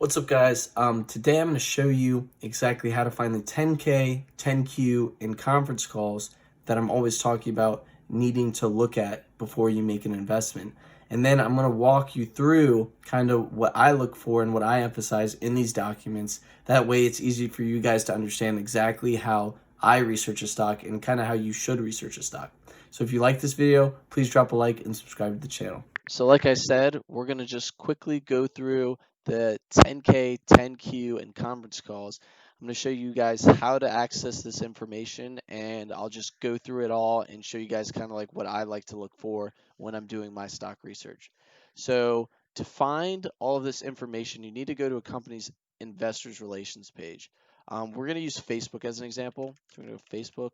What's up, guys? Today I'm going to show you exactly how to find the 10K, 10Q, and conference calls that I'm always talking about needing to look at before you make an investment. And then I'm going to walk you through kind of what I look for and what I emphasize in these documents. That way it's easy for you guys to understand exactly how I research a stock and kind of how you should research a stock. So if you like this video, please drop a like and subscribe to the channel. So like I said, we're going to just quickly go through the 10K, 10Q, and conference calls. I'm going to show you guys how to access this information, and I'll just go through it all and show you guys kind of like what I like to look for when I'm doing my stock research. So to find all of this information, you need to go to a company's investors relations page. We're going to use Facebook as an example. So we're going to go Facebook,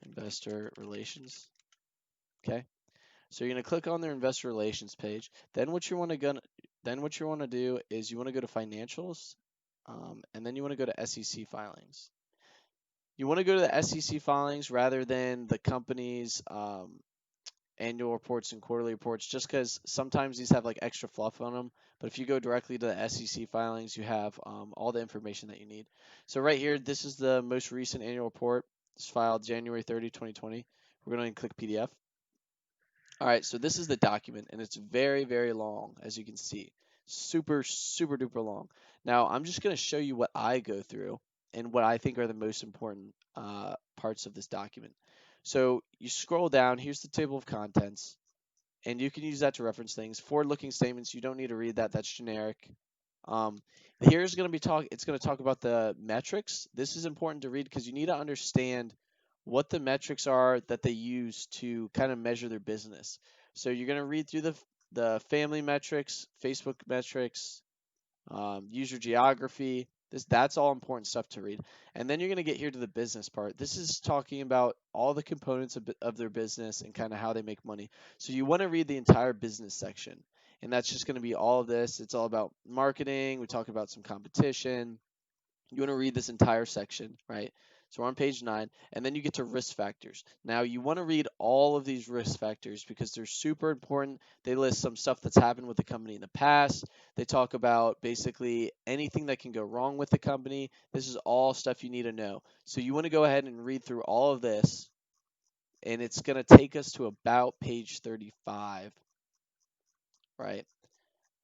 investor relations. Okay. So you're going to click on their investor relations page. Then what you want to do is you want to go to financials, and then you want to go to SEC filings. You want to go to the SEC filings rather than the company's annual reports and quarterly reports, just because sometimes these have like extra fluff on them. But if you go directly to the SEC filings, you have all the information that you need. So right here, this is the most recent annual report. It's filed January 30, 2020. We're going to click PDF. All right, so this is the document, and it's very, very long, as you can see. Super, super duper long. Now, I'm just going to show you what I go through and what I think are the most important parts of this document. So you scroll down, here's the table of contents, and you can use that to reference things. Forward-looking statements, you don't need to read that, that's generic. Um, Here's going to be it's going to talk about the metrics. This is important to read because you need to understand what the metrics are that they use to kind of measure their business. So you're going to read through the family metrics, Facebook metrics, user geography. That's all important stuff to read. And then you're going to get here to the business part. This is talking about all the components of their business and kind of how they make money. So you want to read the entire business section. And that's just going to be all of this. It's all about marketing. We talk about some competition. You want to read this entire section, right? So we're on page 9, and then you get to risk factors. Now, you want to read all of these risk factors because they're super important. They list some stuff that's happened with the company in the past. They talk about basically anything that can go wrong with the company. This is all stuff you need to know. So you want to go ahead and read through all of this, and it's going to take us to about page 35, right?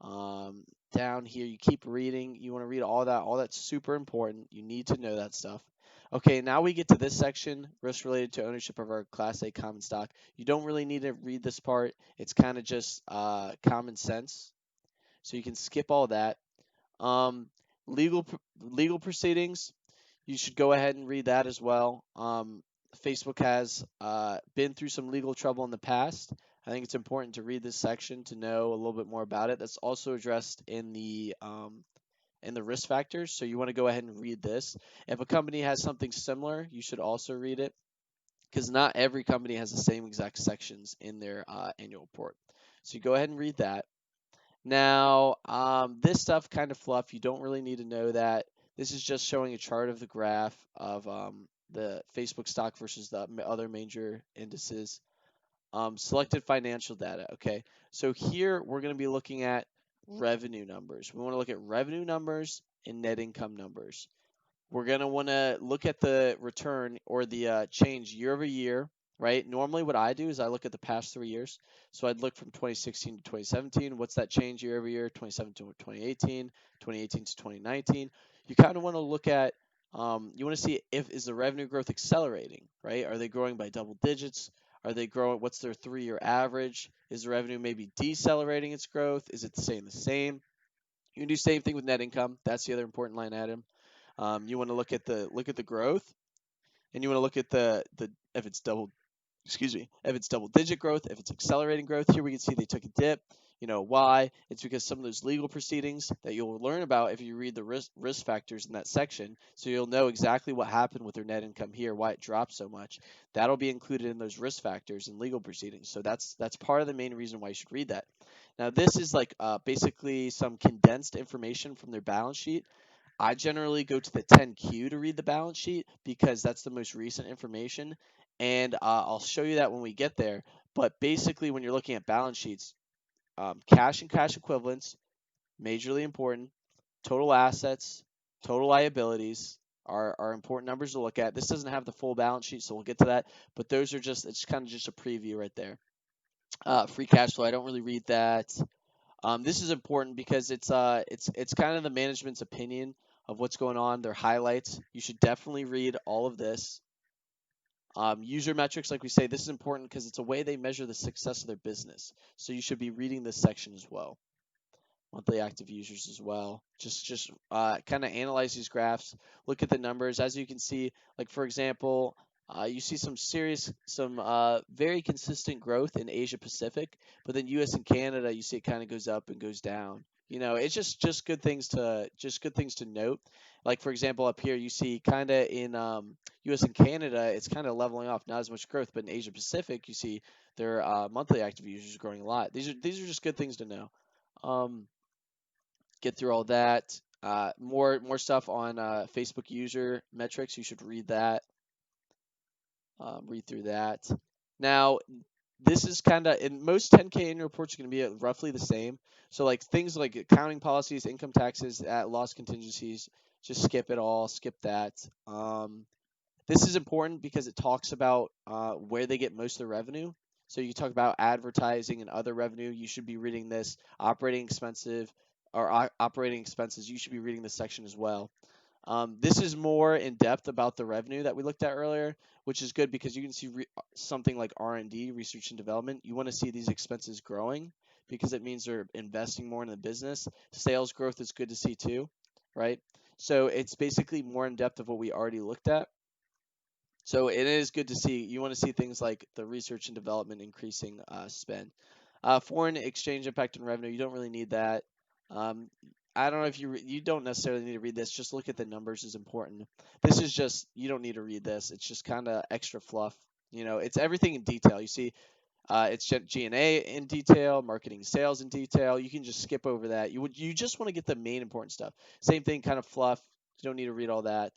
Down here, you keep reading. You want to read all that. All that's super important. You need to know that stuff. Okay, now we get to this section, risks related to ownership of our Class A common stock. You don't really need to read this part. It's kind of just common sense, so you can skip all that. Um, legal legal proceedings, you should go ahead and read that as well. Facebook has been through some legal trouble in the past. I think it's important to read this section to know a little bit more about it. That's also addressed in the risk factors. So you want to go ahead and read this. If a company has something similar, you should also read it because not every company has the same exact sections in their annual report. So you go ahead and read that. Now, this stuff kind of fluff. You don't really need to know that. This is just showing a chart of the graph of the Facebook stock versus the other major indices. Selected financial data. Okay, so here we're going to be looking at revenue numbers. We want to look at revenue numbers and net income numbers. We're going to want to look at the return or the change year over year, right? Normally, what I do is I look at the past 3 years. So I'd look from 2016 to 2017. What's that change year over year? 2017 to 2018, 2018 to 2019. You kind of want to look at, you want to see if is the revenue growth accelerating, right? Are they growing by double digits? Are they growing? What's their 3-year average? Is the revenue maybe decelerating its growth? Is it staying the same? You can do the same thing with net income. That's the other important line item. You want to look at the growth, and you want to look at the if it's if it's double digit growth, if it's accelerating growth. Here we can see they took a dip. You know why? It's because some of those legal proceedings that you'll learn about if you read the risk factors in that section. So you'll know exactly what happened with their net income here, why it dropped so much. That'll be included in those risk factors and legal proceedings. So that's part of the main reason why you should read that. Now this is like basically some condensed information from their balance sheet. I generally go to the 10Q to read the balance sheet because that's the most recent information. And I'll show you that when we get there. But basically, when you're looking at balance sheets, cash and cash equivalents, majorly important. Total assets, total liabilities are important numbers to look at. This doesn't have the full balance sheet, so we'll get to that. But those are it's kind of just a preview right there. Free cash flow, I don't really read that. This is important because it's kind of the management's opinion of what's going on, their highlights. You should definitely read all of this. User metrics, like we say, this is important because it's a way they measure the success of their business. So you should be reading this section as well. Monthly active users as well. Just kind of analyze these graphs, look at the numbers. As you can see, like for example, you see some very consistent growth in Asia Pacific, but then U.S. and Canada, you see it kind of goes up and goes down. It's just good things to note. Like for example, up here you see kind of in U.S. and Canada, it's kind of leveling off, not as much growth, but in Asia Pacific, you see their monthly active users growing a lot. These are just good things to know. Get through all that. More stuff on Facebook user metrics. You should read that. Read through that. Now, this is kind of in most 10K annual reports are going to be roughly the same. So like things like accounting policies, income taxes, loss contingencies, just skip it all. Skip that. This is important because it talks about where they get most of the revenue. So you talk about advertising and other revenue. You should be reading this. Operating expenses. You should be reading this section as well. This is more in depth about the revenue that we looked at earlier, which is good because you can see something like R&D, research and development. You want to see these expenses growing because it means they're investing more in the business. Sales growth is good to see too, right? So it's basically more in depth of what we already looked at. So it is good to see. You want to see things like the research and development increasing spend. Foreign exchange impact on revenue. You don't really need that. Um, I don't know if you don't necessarily need to read this. Just look at the numbers is important. This is just you don't need to read this. It's just kind of extra fluff. It's everything in detail. You see, it's G&A in detail, marketing, sales in detail. You can just skip over that. You just want to get the main important stuff. Same thing, kind of fluff. You don't need to read all that.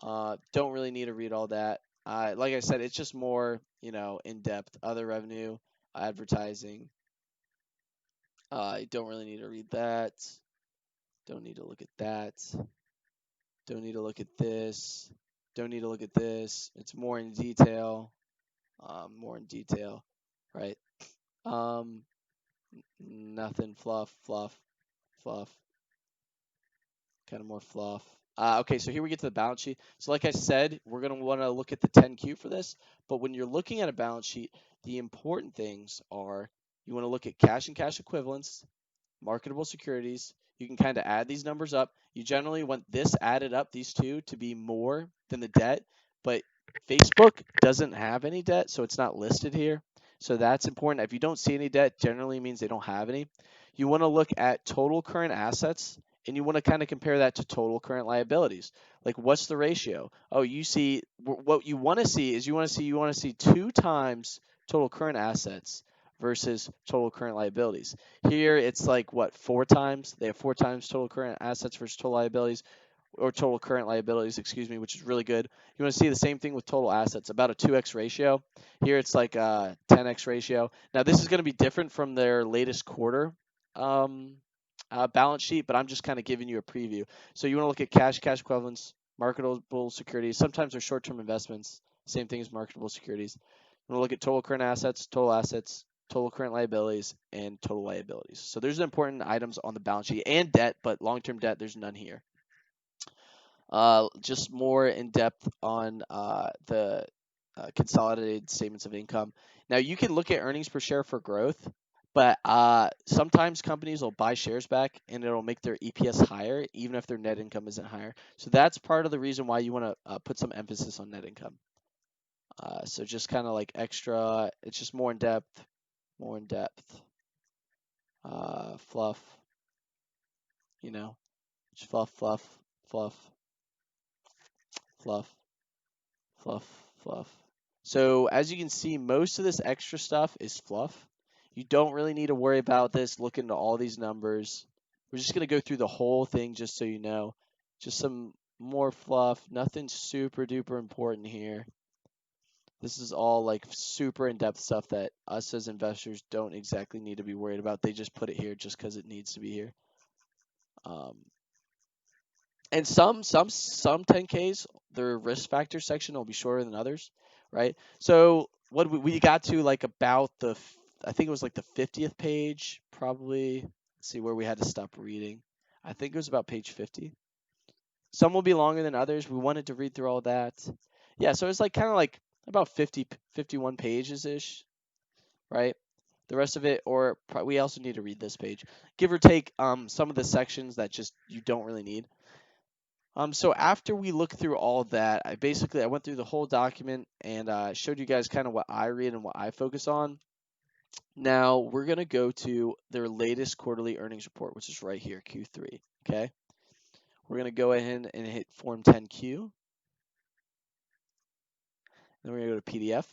Don't really need to read all that. Like I said, it's just more, in depth. Other revenue, advertising. You don't really need to read that. Don't need to look at that. Don't need to look at this. Don't need to look at this. It's more in detail. More in detail, right? Um, Nothing fluff, fluff, fluff. Kind of more fluff. Okay, so here we get to the balance sheet. So like I said, we're going to want to look at the 10Q for this. But when you're looking at a balance sheet, the important things are you want to look at cash and cash equivalents, marketable securities. You can kind of add these numbers up. You generally want this added up, these two, to be more than the debt. But Facebook doesn't have any debt, so it's not listed here. So that's important. If you don't see any debt, generally means they don't have any. You want to look at total current assets and you want to kind of compare that to total current liabilities. Like what's the ratio? Oh, you see what you want to see is you want to see 2 times total current assets versus total current liabilities. Here it's like what 4 times? They have 4 times total current assets versus total liabilities or total current liabilities, excuse me, which is really good. You want to see the same thing with total assets, about a 2x ratio. Here it's like a 10x ratio. Now this is going to be different from their latest quarter balance sheet, but I'm just kind of giving you a preview. So you want to look at cash, cash equivalents, marketable securities. Sometimes they're short-term investments. Same thing as marketable securities. You want to look at total current assets, total current liabilities, and total liabilities. So there's important items on the balance sheet and debt, but long-term debt, there's none here. Just more in depth on the consolidated statements of income. Now you can look at earnings per share for growth, but sometimes companies will buy shares back and it'll make their EPS higher even if their net income isn't higher. So that's part of the reason why you want to put some emphasis on net income. So just kind of like extra, it's just more in depth, fluff, just fluff, fluff, fluff, fluff, fluff, fluff. So as you can see, most of this extra stuff is fluff. You don't really need to worry about this. Look into all these numbers. We're just going to go through the whole thing just so you know. Just some more fluff. Nothing super duper important here. This is all like super in-depth stuff that us as investors don't exactly need to be worried about. They just put it here just because it needs to be here. Um, and some 10Ks, their risk factor section will be shorter than others, right? So what we got to like about I think it was like the 50th page, probably. Let's see where we had to stop reading. I think it was about page 50. Some will be longer than others. We wanted to read through all that. Yeah, so it's like kind of like about 50, 51 pages ish, right? The rest of it, or we also need to read this page, give or take some of the sections that just you don't really need. So after we look through all of that, I went through the whole document and showed you guys kind of what I read and what I focus on. Now we're gonna go to their latest quarterly earnings report, which is right here, Q3. Okay, we're gonna go ahead and hit Form 10Q. Then we're gonna go to PDF.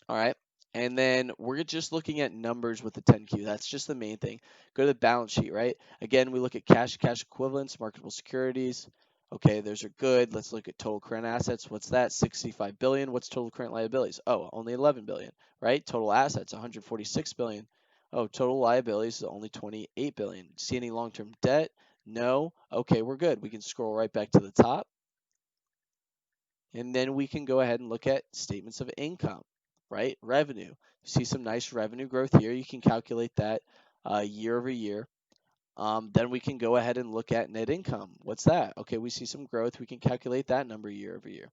All right. And then we're just looking at numbers with the 10Q. That's just the main thing. Go to the balance sheet, right? Again, we look at cash equivalents, marketable securities. Okay, those are good. Let's look at total current assets. What's that? 65 billion. What's total current liabilities? Oh, only 11 billion, right? Total assets, 146 billion. Oh, total liabilities is only 28 billion. See any long-term debt? No. Okay, we're good. We can scroll right back to the top. And then we can go ahead and look at statements of income, right? Revenue. You see some nice revenue growth here. You can calculate that year over year. Then we can go ahead and look at net income. What's that? Okay, we see some growth. We can calculate that number year over year,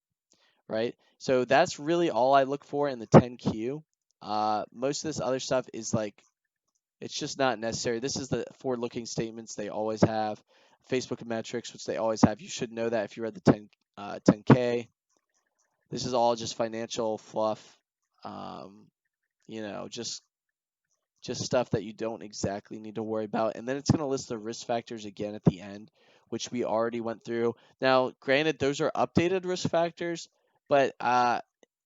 right? So that's really all I look for in the 10Q. Most of this other stuff is like, it's just not necessary. This is the forward-looking statements they always have. Facebook metrics, which they always have. You should know that if you read the 10K. This is all just financial fluff, um, just stuff that you don't exactly need to worry about. And then it's going to list the risk factors again at the end, which we already went through. Now, granted, those are updated risk factors, but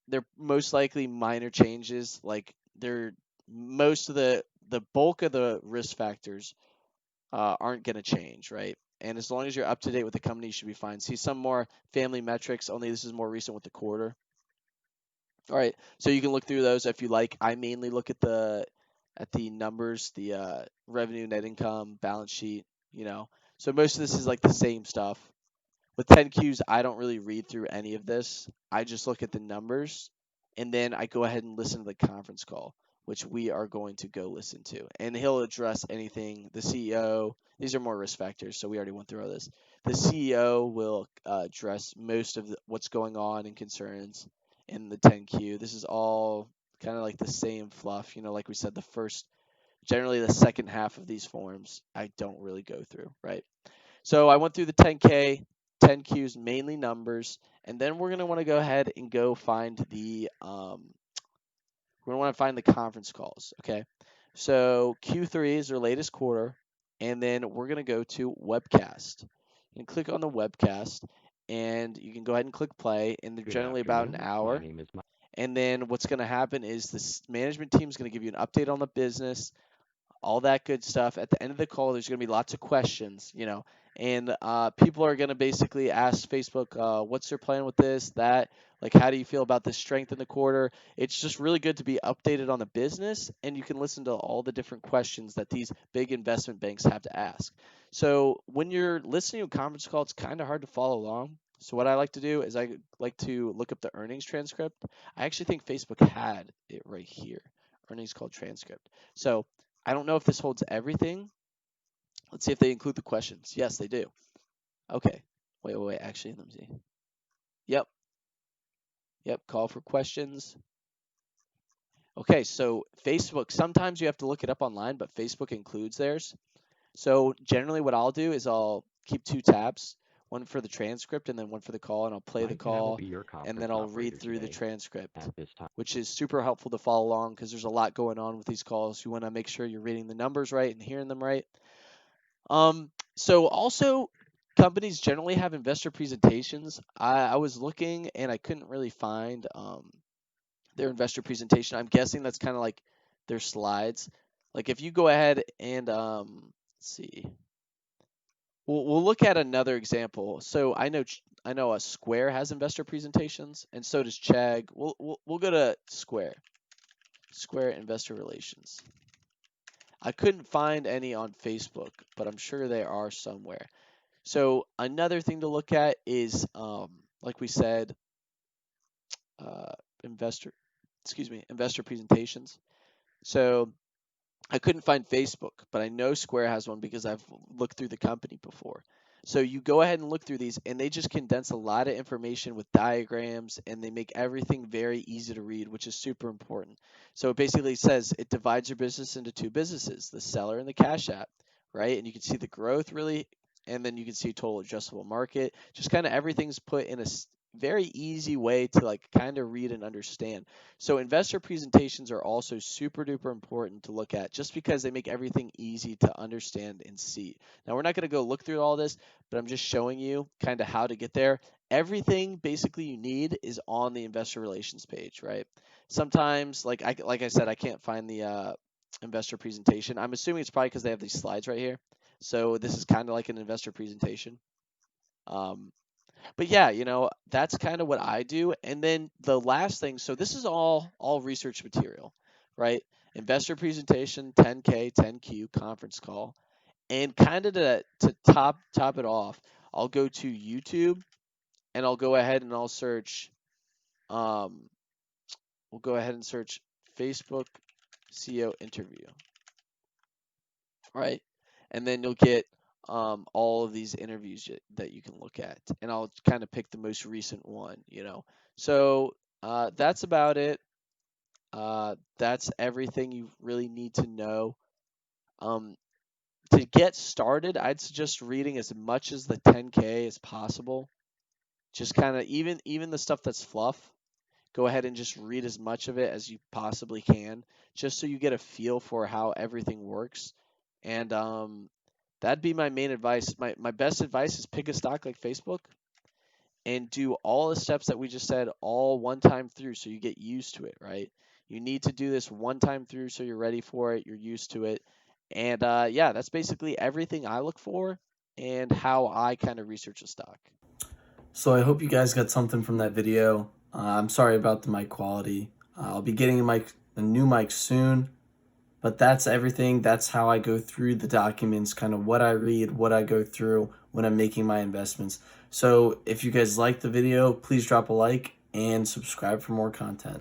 they're most likely minor changes. Like they're most of the bulk of the risk factors aren't going to change, right? And as long as you're up to date with the company, you should be fine. See some more family metrics, only this is more recent with the quarter. All right, so you can look through those if you like. I mainly look at the numbers, the revenue, net income, balance sheet. So most of this is like the same stuff. With 10Qs, I don't really read through any of this. I just look at the numbers, and then I go ahead and listen to the conference call, which we are going to go listen to. And he'll address anything. The CEO, these are more risk factors, so we already went through all this. The CEO will address most of what's going on and concerns in the 10Q. This is all kind of like the same fluff. Like we said, generally the second half of these forms, I don't really go through, right? So I went through the 10K, 10Qs, mainly numbers, and then we're gonna want to go ahead and go find the conference calls. Okay, so Q3 is their latest quarter, and then we're gonna go to webcast. You can click on the webcast, and you can go ahead and click play, and they're generally about an hour. And then what's gonna happen is this management team is gonna give you an update on the business, all that good stuff. At the end of the call, there's going to be lots of questions, and people are going to basically ask Facebook, what's their plan with this, that, like, how do you feel about the strength in the quarter? It's just really good to be updated on the business, and you can listen to all the different questions that these big investment banks have to ask. So when you're listening to a conference call, it's kind of hard to follow along. So what I like to do is I like to look up the earnings transcript. I actually think Facebook had it right here, earnings call transcript. So I don't know if this holds everything. Let's see if they include the questions. Yes, they do. Okay. Wait. Actually, let me see. Yep. Call for questions. Okay, so Facebook, sometimes you have to look it up online, but Facebook includes theirs. So generally what I'll do is I'll keep two tabs, one for the transcript and then one for the call, and I'll play the call, and then I'll read through the transcript, which is super helpful to follow along because there's a lot going on with these calls. You want to make sure you're reading the numbers right and hearing them right. So also companies generally have investor presentations. I was looking and I couldn't really find their investor presentation. I'm guessing that's kind of like their slides. Like if you go ahead and let's see, we'll look at another example. So I know a Square has investor presentations, and so does Chegg. We'll go to Square investor relations. I couldn't find any on Facebook, but I'm sure they are somewhere. So another thing to look at is, like we said, uh, investor, investor presentations. So I couldn't find Facebook, but I know Square has one because I've looked through the company before. So you go ahead and look through these, and they just condense a lot of information with diagrams, and they make everything very easy to read, which is super important. So it basically says it divides your business into two businesses, the seller and the cash app, right? And you can see the growth really, and then you can see total addressable market. Just kind of everything's put in a very easy way to like kind of read and understand. So investor presentations are also super duper important to look at just because they make everything easy to understand and see. Now we're not going to go look through all this, but I'm just showing you kind of how to get there. Everything basically you need is on the investor relations page, right? Sometimes like I said, I can't find the investor presentation. I'm assuming it's probably because they have these slides right here. So this is kind of like an investor presentation. Um, but yeah, that's kind of what I do. And then the last thing, so this is all research material, right? Investor presentation, 10K, 10Q, conference call. And kind of to top it off, I'll go to YouTube and I'll go ahead and I'll search um we'll go ahead and search Facebook CEO interview, right? And then you'll get all of these interviews that you can look at, and I'll kind of pick the most recent one. So that's about it. That's everything you really need to know. Um, to get started, I'd suggest reading as much as the 10K as possible. Just kind of even the stuff that's fluff. Go ahead and just read as much of it as you possibly can, just so you get a feel for how everything works. And that'd be my main advice. My best advice is pick a stock like Facebook and do all the steps that we just said all one time through so you get used to it, right? You need to do this one time through so you're ready for it, you're used to it. And yeah, that's basically everything I look for and how I kind of research a stock. So I hope you guys got something from that video. I'm sorry about the mic quality. I'll be getting a new mic soon, but that's everything. That's how I go through the documents, kind of what I read, what I go through when I'm making my investments. So if you guys like the video, please drop a like and subscribe for more content.